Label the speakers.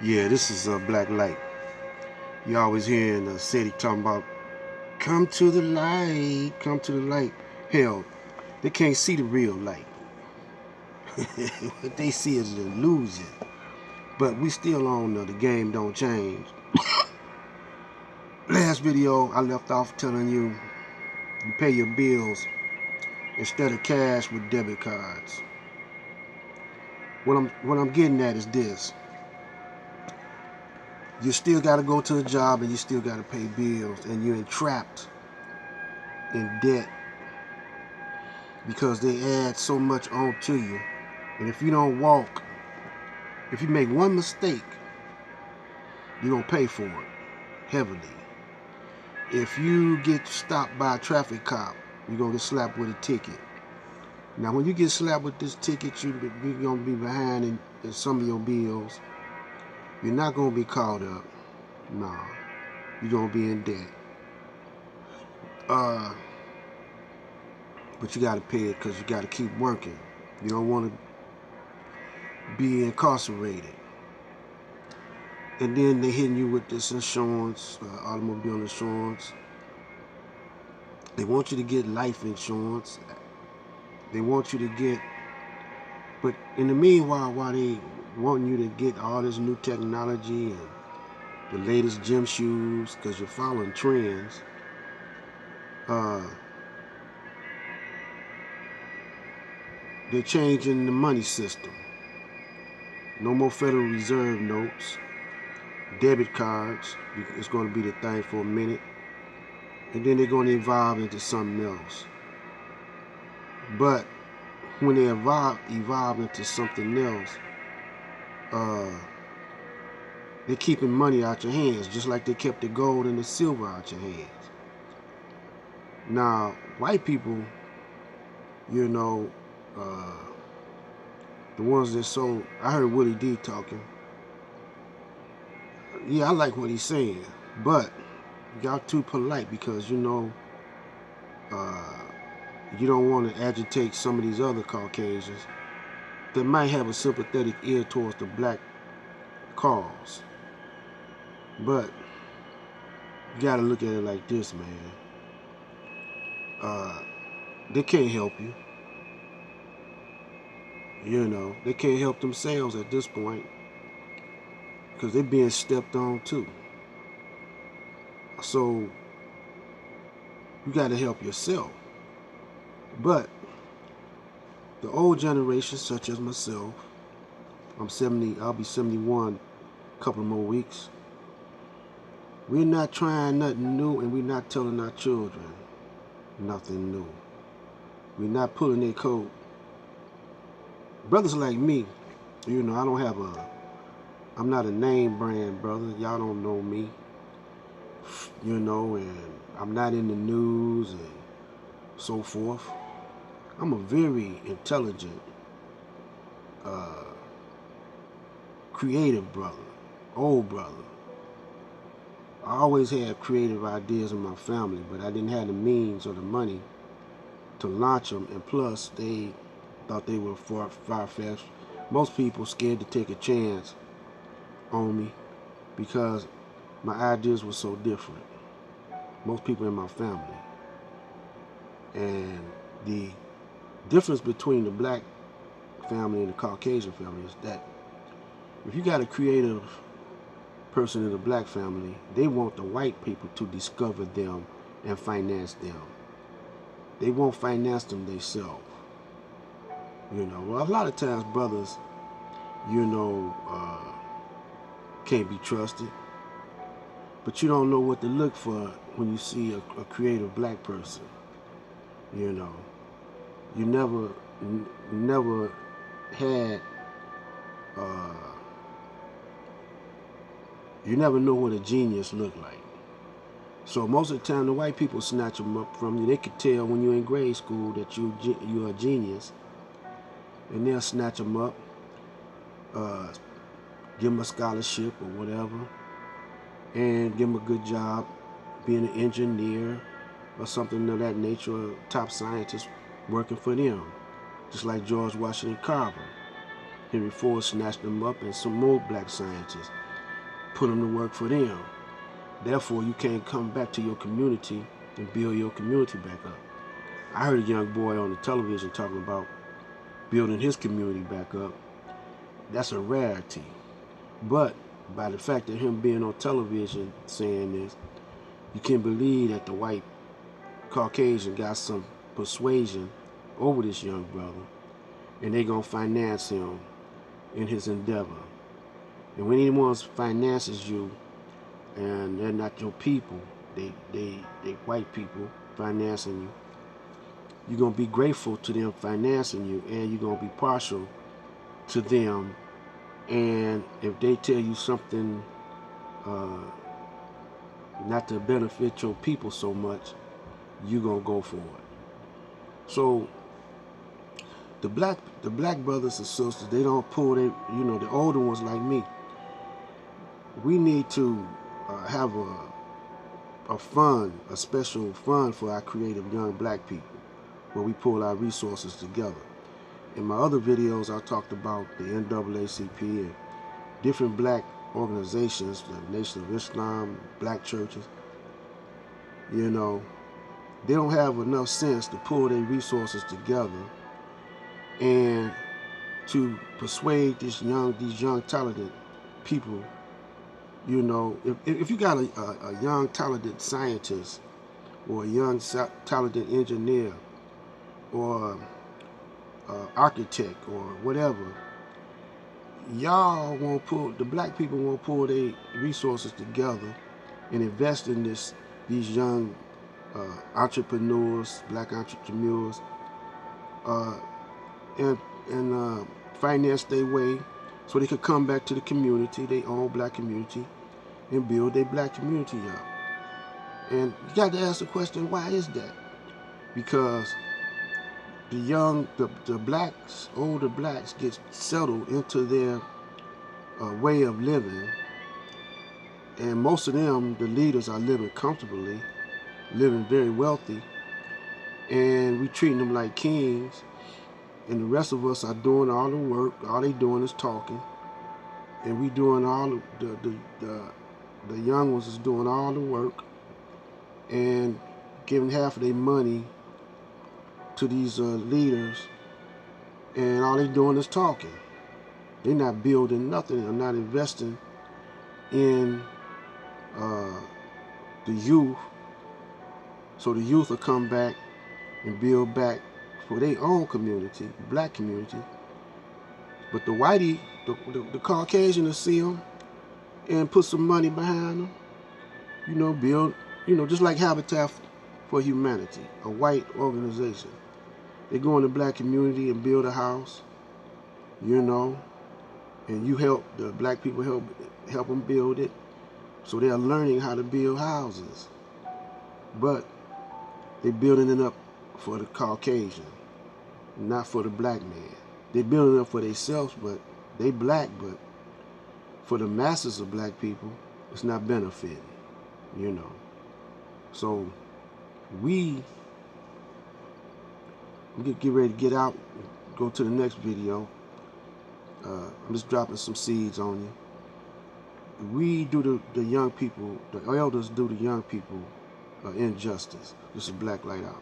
Speaker 1: Yeah, this is a black light. You always hear in the city talking about, come to the light, come to the light. Hell, they can't see the real light. What they see is an illusion. But we still on the game don't change. Last video, I left off telling you pay your bills instead of cash with debit cards. What I'm getting at is this. You still got to go to a job and you still got to pay bills, and you're entrapped in debt because they add so much onto you. And if you don't walk, if you make one mistake, you're going to pay for it heavily. If you get stopped by a traffic cop, you're going to get slapped with a ticket. Now, when you get slapped with this ticket, you're going to be behind in some of your bills. You're not going to be caught up. No, you're going to be in debt. But you got to pay it because you got to keep working. You don't want to be incarcerated. And then they hitting you with this insurance, automobile insurance. They want you to get life insurance. They want you to get, but in the meanwhile, while they want you to get all this new technology and the latest gym shoes, because you're following trends, they're changing the money system. No more Federal Reserve notes, debit cards. It's going to be the thing for a minute, and then they're going to evolve into something else. But when they evolve into something else, they're keeping money out your hands, just like they kept the gold and the silver out your hands. Now, white people, you know, the ones that sold, I heard Willie D talking. Yeah, I like what he's saying, but y'all too polite because, you don't want to agitate some of these other Caucasians that might have a sympathetic ear towards the black cause. But you gotta look at it like this, man. They can't help you. They can't help themselves at this point because they're being stepped on too. So you got to help yourself. But the old generation, such as myself, I'm 70, I'll be 71 a couple more weeks. We're not trying nothing new, and we're not telling our children nothing new. We're not pulling their coat. Brothers like me, I'm not a name brand brother. Y'all don't know me, and I'm not in the news and so forth. I'm a very intelligent, creative brother, old brother. I always had creative ideas in my family, but I didn't have the means or the money to launch them, and plus they thought they were far-fetched. Most people scared to take a chance on me because my ideas were so different. Most people in my family. And the difference between the black family and the Caucasian family is that if you got a creative person in the black family, they want the white people to discover them and finance them. They won't finance them themselves. Well, a lot of times brothers, can't be trusted. But you don't know what to look for when you see a creative black person. You never had, you never know what a genius look like. So most of the time, the white people snatch them up from you. They could tell when you're in grade school that you're a genius, and they'll snatch them up, give them a scholarship or whatever, and give them a good job being an engineer or something of that nature, a top scientist working for them. Just like George Washington Carver. Henry Ford snatched them up, and some more black scientists. put them to work for them. Therefore, you can't come back to your community and build your community back up. I heard a young boy on the television talking about building his community back up. That's a rarity. But by the fact of him being on television saying this, you can believe that the white Caucasian got some persuasion over this young brother, and they're going to finance him in his endeavor. And when anyone finances you and they're not your people, they white people financing you, you're going to be grateful to them financing you, and you're going to be partial to them. And if they tell you something not to benefit your people so much, you're going to go for it. So the black brothers and sisters, they don't pull their, the older ones like me, we need to have a fund, a special fund for our creative young black people, where we pull our resources together. In my other videos, I talked about the NAACP and different black organizations, the Nation of Islam, black churches. They don't have enough sense to pull their resources together and to persuade these young talented people. If you got a young talented scientist or a young talented engineer or architect or whatever, y'all won't pull, the black people won't pull their resources together and invest in these young entrepreneurs, black entrepreneurs, and finance their way so they could come back to the community, their own black community, and build their black community up. And you got to ask the question, why is that? Because the blacks, older blacks, get settled into their way of living, and most of them, the leaders, are living comfortably, living very wealthy, and we treating them like kings, and the rest of us are doing all the work. All they doing is talking, and we doing all the young ones is doing all the work and giving half of their money to these leaders, and all they doing is talking. They're not building nothing. They're not investing in the youth, so the youth will come back and build back for their own community, black community. But the whitey, the Caucasian, will see them and put some money behind them, build, just like Habitat for Humanity, a white organization. They go in the black community and build a house, and you help, the black people help them build it. So they're learning how to build houses. But they're building it up for the Caucasian, not for the black man. They're building it up for themselves, but they black, but for the masses of black people, it's not benefiting, So we get ready to get out, go to the next video. I'm just dropping some seeds on you. We do the young people, the elders do the young people injustice. This is Black Light Out.